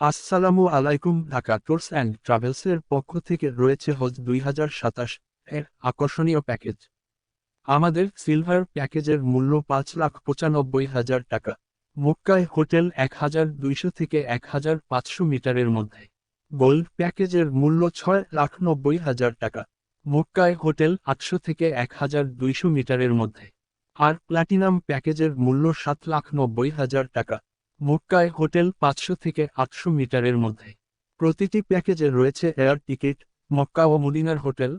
আসসালামু আলাইকুম। Dhaka tours and ট্রাভেলসের পক্ষ থেকে রয়েছে হজ 2027 এর আকর্ষণীয় প্যাকেজ। আমাদের সিলভার প্যাকেজের মূল্য 5,95,000 টাকা। মক্কায় হোটেল 1,200 থেকে 1,500 মিটারের মধ্যে। গোল্ড প্যাকেজের মূল্য 6,90,000 টাকা। মক্কায় হোটেল 800 থেকে 1,200 মিটারের মধ্যে। আর প্ল্যাটিনাম প্যাকেজের মূল্য 7,90,000 টাকা। মক্কায় হোটেল 500 থেকে 800 মিটারের মধ্যে। প্রতিটি প্যাকেজে রয়েছে এয়ার টিকিট, মক্কা ও মদিনার হোটেল,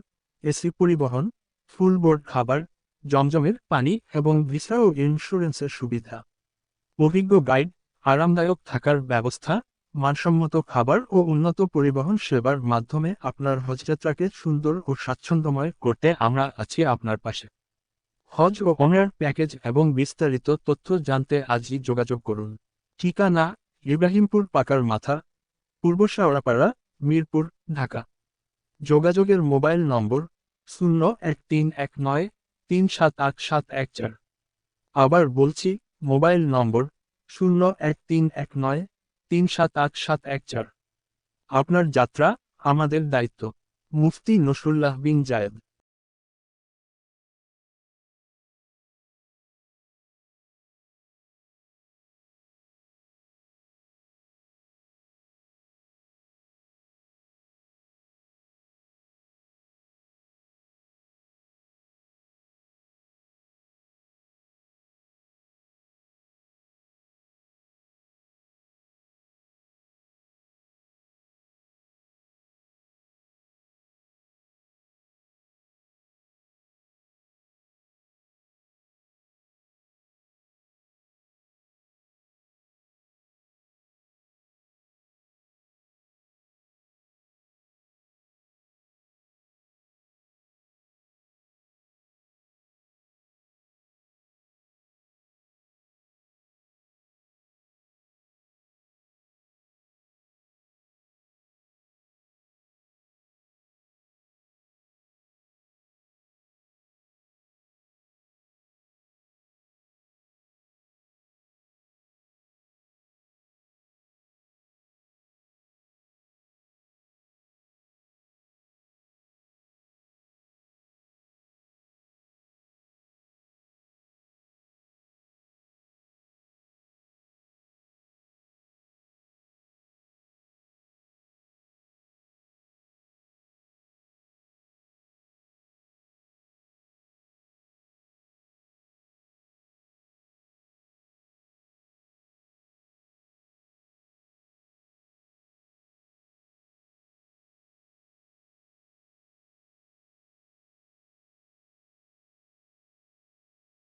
এসি পরিবহন, ফুল বোর্ড খাবার, জমজমের পানি এবং ভিসা ও ইন্স্যুরেন্সের সুবিধা। অভিজ্ঞ গাইড, আরামদায়ক থাকার ব্যবস্থা, মানসম্মত খাবার ও উন্নত পরিবহন সেবার মাধ্যমে আপনার হজযাত্রাকে সুন্দর ও স্বাচ্ছন্দ্যময় করতে আমরা আছি আপনার পাশে। হজ ও ওমরার প্যাকেজ এবং বিস্তারিত তথ্য জানতে আজই যোগাযোগ করুন। ঠিকানা: ইব্রাহিমপুর পাকার মাথা, পূর্ব শেওড়াপাড়া, মিরপুর, ঢাকা। যোগাযোগের মোবাইল নম্বর 013193787114। আবার বলছি, মোবাইল নম্বর 013193787114। আপনার যাত্রা আমাদের দায়িত্ব। মুফতি নসরুল্লাহ বিন জায়েদ।